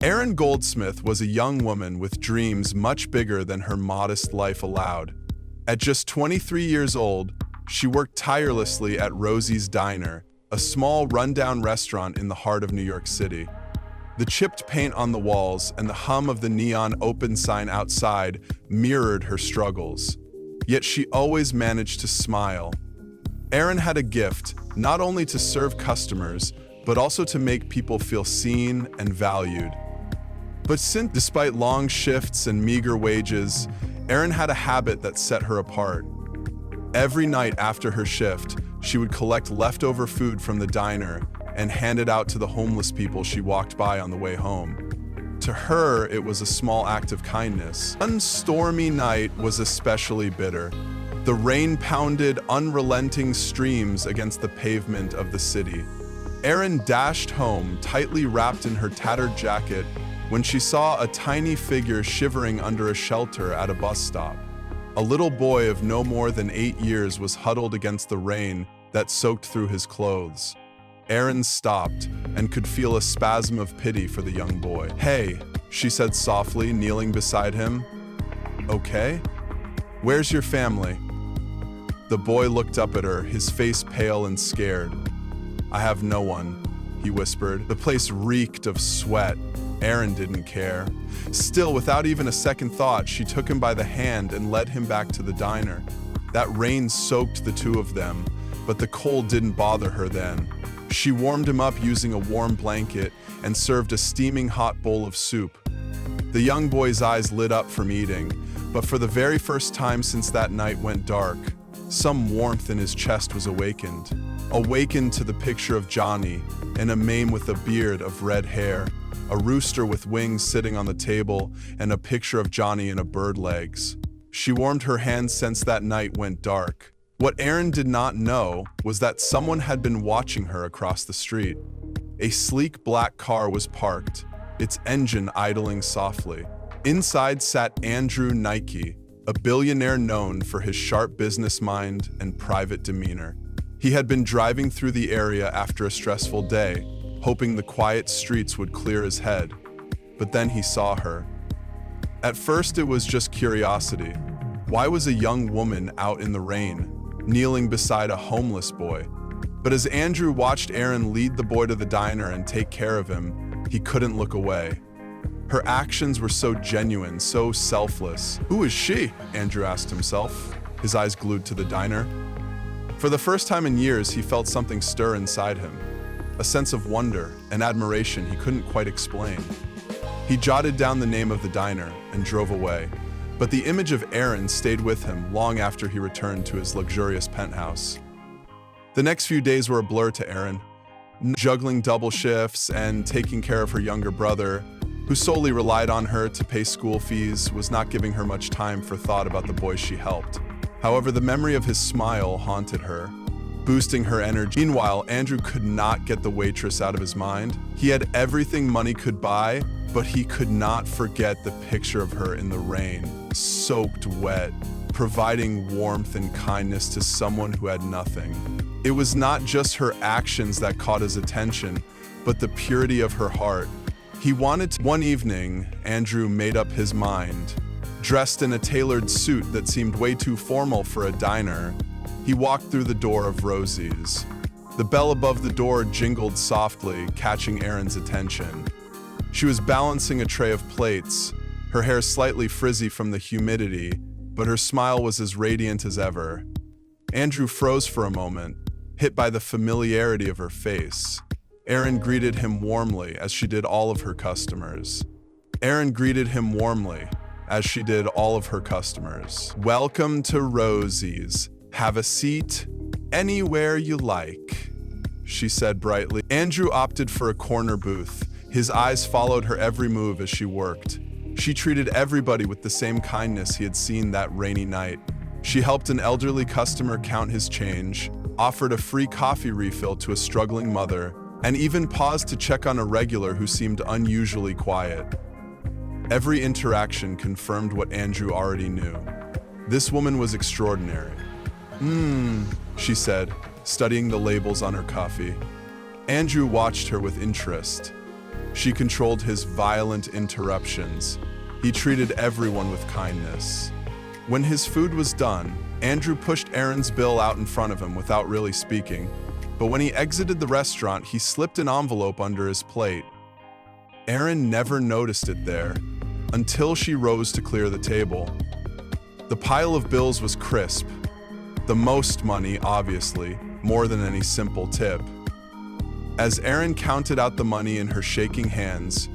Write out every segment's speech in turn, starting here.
Erin Goldsmith was a young woman with dreams much bigger than her modest life allowed. At just 23 years old, she worked tirelessly at Rosie's Diner, a small rundown restaurant in the heart of New York City. The chipped paint on the walls and the hum of the neon open sign outside mirrored her struggles. Yet she always managed to smile. Erin had a gift, not only to serve customers, but also to make people feel seen and valued. But despite long shifts and meager wages, Erin had a habit that set her apart. Every night after her shift, she would collect leftover food from the diner and hand it out to the homeless people she walked by on the way home. To her, it was a small act of kindness. One stormy night was especially bitter. The rain pounded unrelenting streams against the pavement of the city. Erin dashed home, tightly wrapped in her tattered jacket, when she saw a tiny figure shivering under a shelter at a bus stop. A little boy of no more than 8 years was huddled against the rain that soaked through his clothes. Erin stopped and could feel a spasm of pity for the young boy. "Hey," she said softly, kneeling beside him. "Okay? Where's your family?" The boy looked up at her, his face pale and scared. "I have no one," he whispered. The place reeked of sweat. Erin didn't care. Still, without even a second thought, she took him by the hand and led him back to the diner. That rain soaked the two of them, but the cold didn't bother her then. She warmed him up using a warm blanket and served a steaming hot bowl of soup. The young boy's eyes lit up from eating, but for the very first time since that night went dark, some warmth in his chest was awakened to the picture of Johnny, and a mame with a beard of red hair, a rooster with wings sitting on the table, and a picture of Johnny in a bird legs. She warmed her hands since that night went dark. What Erin did not know was that someone had been watching her across the street. A sleek black car was parked, its engine idling softly. Inside sat Andrew Nike, a billionaire known for his sharp business mind and private demeanor. He had been driving through the area after a stressful day, hoping the quiet streets would clear his head. But then he saw her. At first, it was just curiosity. Why was a young woman out in the rain, kneeling beside a homeless boy? But as Andrew watched Erin lead the boy to the diner and take care of him, he couldn't look away. Her actions were so genuine, so selfless. "Who is she?" Andrew asked himself, his eyes glued to the diner. For the first time in years, he felt something stir inside him. A sense of wonder and admiration he couldn't quite explain. He jotted down the name of the diner and drove away, but the image of Erin stayed with him long after he returned to his luxurious penthouse. The next few days were a blur to Erin, juggling double shifts and taking care of her younger brother, who solely relied on her to pay school fees, was not giving her much time for thought about the boys she helped. However, the memory of his smile haunted her, boosting her energy. Meanwhile, Andrew could not get the waitress out of his mind. He had everything money could buy, but he could not forget the picture of her in the rain, soaked wet, providing warmth and kindness to someone who had nothing. It was not just her actions that caught his attention, but the purity of her heart. He wanted to. One evening, Andrew made up his mind. Dressed in a tailored suit that seemed way too formal for a diner, he walked through the door of Rosie's. The bell above the door jingled softly, catching Erin's attention. She was balancing a tray of plates, her hair slightly frizzy from the humidity, but her smile was as radiant as ever. Andrew froze for a moment, hit by the familiarity of her face. Erin greeted him warmly, as she did all of her customers. "Welcome to Rosie's. Have a seat anywhere you like," she said brightly. Andrew opted for a corner booth. His eyes followed her every move as she worked. She treated everybody with the same kindness he had seen that rainy night. She helped an elderly customer count his change, offered a free coffee refill to a struggling mother, and even paused to check on a regular who seemed unusually quiet. Every interaction confirmed what Andrew already knew. This woman was extraordinary. She said, studying the labels on her coffee. Andrew watched her with interest. She controlled his violent interruptions. He treated everyone with kindness. When his food was done, Andrew pushed Aaron's bill out in front of him without really speaking, but when he exited the restaurant, he slipped an envelope under his plate. Aaron never noticed it there, until she rose to clear the table. The pile of bills was crisp. The most money, obviously, more than any simple tip. As Aaron counted out the money in her shaking hands,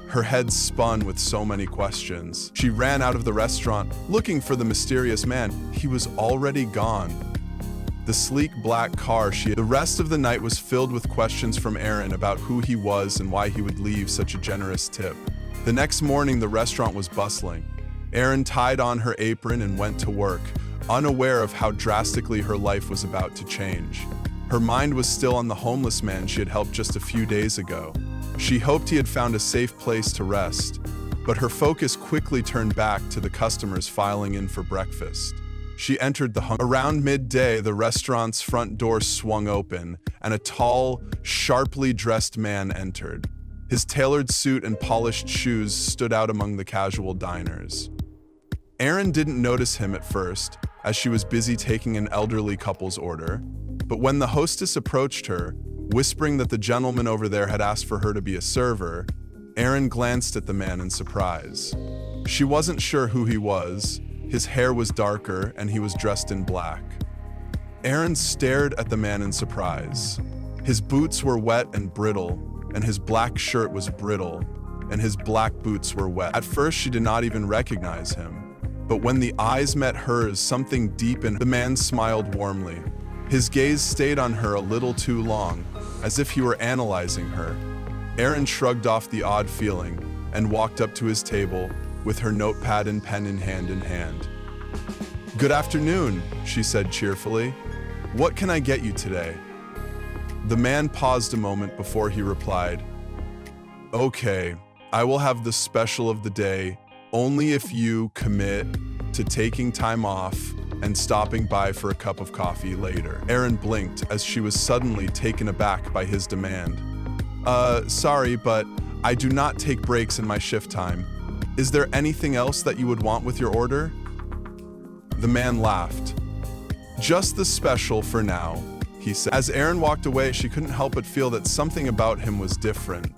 her head spun with so many questions. She ran out of the restaurant, looking for the mysterious man. He was already gone. The sleek black car the rest of the night was filled with questions from Aaron about who he was and why he would leave such a generous tip. The next morning, the restaurant was bustling. Aaron tied on her apron and went to work, unaware of how drastically her life was about to change. Her mind was still on the homeless man she had helped just a few days ago. She hoped he had found a safe place to rest, but her focus quickly turned back to the customers filing in for breakfast. She entered Around midday, the restaurant's front door swung open, and a tall, sharply dressed man entered. His tailored suit and polished shoes stood out among the casual diners. Aaron didn't notice him at first, as she was busy taking an elderly couple's order, but when the hostess approached her, whispering that the gentleman over there had asked for her to be a server, Aaron glanced at the man in surprise. She wasn't sure who he was. His hair was darker and he was dressed in black. Aaron stared at the man in surprise. His boots were wet and brittle, and his black shirt was brittle, and his black boots were wet. At first, she did not even recognize him. But when the eyes met hers, something deep in the man smiled warmly. His gaze stayed on her a little too long, as if he were analyzing her. Aaron shrugged off the odd feeling and walked up to his table with her notepad and pen in hand. "Good afternoon," she said cheerfully. "What can I get you today?" The man paused a moment before he replied, "Okay, I will have the special of the day only if you commit to taking time off and stopping by for a cup of coffee later." Aaron blinked as she was suddenly taken aback by his demand. Sorry, but I do not take breaks in my shift time. Is there anything else that you would want with your order?" The man laughed. "Just the special for now," he said. As Aaron walked away, she couldn't help but feel that something about him was different,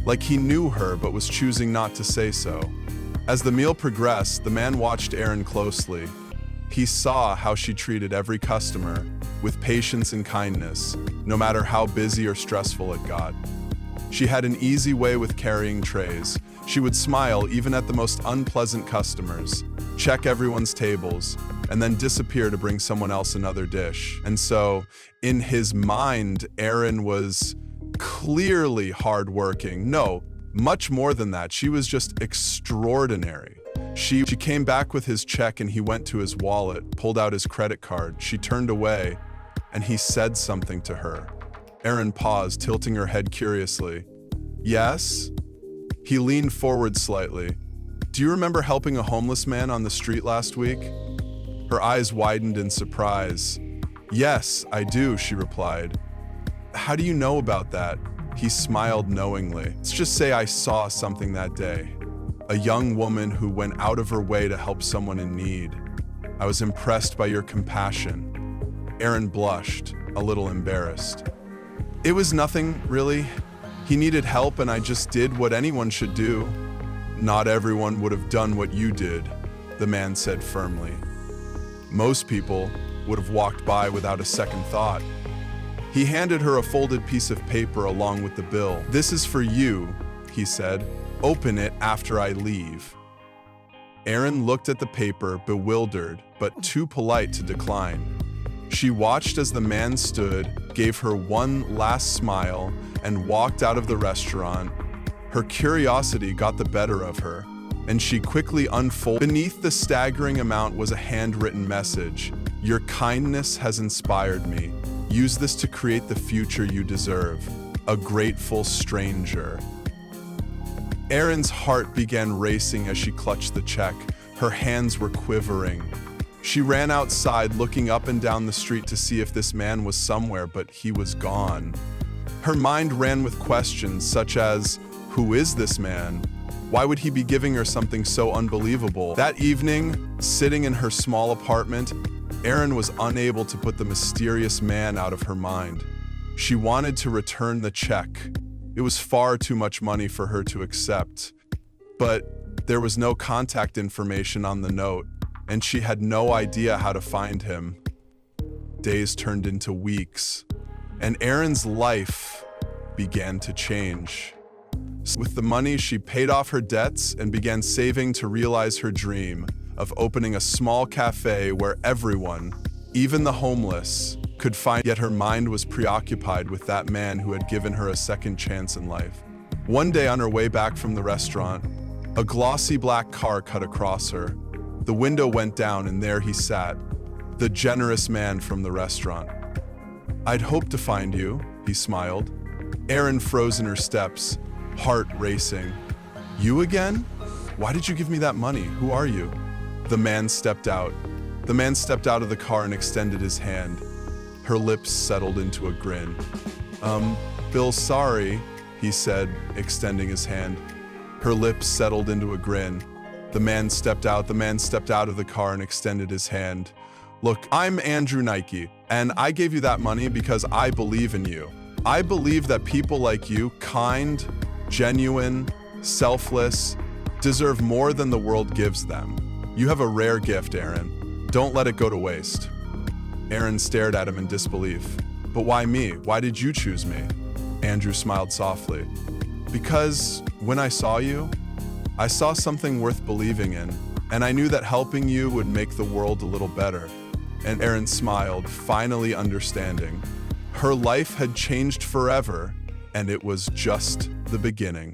like he knew her but was choosing not to say so. As the meal progressed, the man watched Aaron closely. He saw how she treated every customer with patience and kindness, no matter how busy or stressful it got. She had an easy way with carrying trays. She would smile even at the most unpleasant customers, check everyone's tables, and then disappear to bring someone else another dish. And so, in his mind, Aaron was clearly hardworking. No, much more than that. She was just extraordinary. She came back with his check and he went to his wallet, pulled out his credit card. She turned away and he said something to her. Aaron paused, tilting her head curiously. "Yes?" He leaned forward slightly. "Do you remember helping a homeless man on the street last week?" Her eyes widened in surprise. "Yes, I do," she replied. "How do you know about that?" He smiled knowingly. "Let's just say I saw something that day. A young woman who went out of her way to help someone in need. I was impressed by your compassion." Aaron blushed, a little embarrassed. "It was nothing, really. He needed help and I just did what anyone should do." "Not everyone would have done what you did," the man said firmly. "Most people would have walked by without a second thought." He handed her a folded piece of paper along with the bill. "This is for you," he said. "Open it after I leave." Aaron looked at the paper, bewildered, but too polite to decline. She watched as the man stood, gave her one last smile, and walked out of the restaurant. Her curiosity got the better of her, and she quickly unfolded. Beneath the staggering amount was a handwritten message. "Your kindness has inspired me. Use this to create the future you deserve. A grateful stranger." Aaron's heart began racing as she clutched the check. Her hands were quivering. She ran outside, looking up and down the street to see if this man was somewhere, but he was gone. Her mind ran with questions such as, Who is this man? Why would he be giving her something so unbelievable? That evening, sitting in her small apartment, Erin was unable to put the mysterious man out of her mind. She wanted to return the check. It was far too much money for her to accept. But there was no contact information on the note, and she had no idea how to find him. Days turned into weeks, and Erin's life began to change. With the money, she paid off her debts and began saving to realize her dream of opening a small cafe where everyone, even the homeless, could find. Yet her mind was preoccupied with that man who had given her a second chance in life. One day on her way back from the restaurant, a glossy black car cut across her. The window went down and there he sat, the generous man from the restaurant. "I'd hoped to find you," he smiled. Erin froze in her steps, heart racing. "You again? Why did you give me that money? Who are you?" The man stepped out. The man stepped out of the car and extended his hand. Her lips settled into a grin. Bill, sorry," he said, extending his hand. Her lips settled into a grin. The man stepped out of the car and extended his hand. "Look, I'm Andrew Nike, and I gave you that money because I believe in you. I believe that people like you, kind, genuine, selfless, deserve more than the world gives them. You have a rare gift, Erin. Don't let it go to waste." Erin stared at him in disbelief. "But why me? Why did you choose me?" Andrew smiled softly. "Because when I saw you, I saw something worth believing in, and I knew that helping you would make the world a little better." And Erin smiled, finally understanding. Her life had changed forever, and it was just the beginning.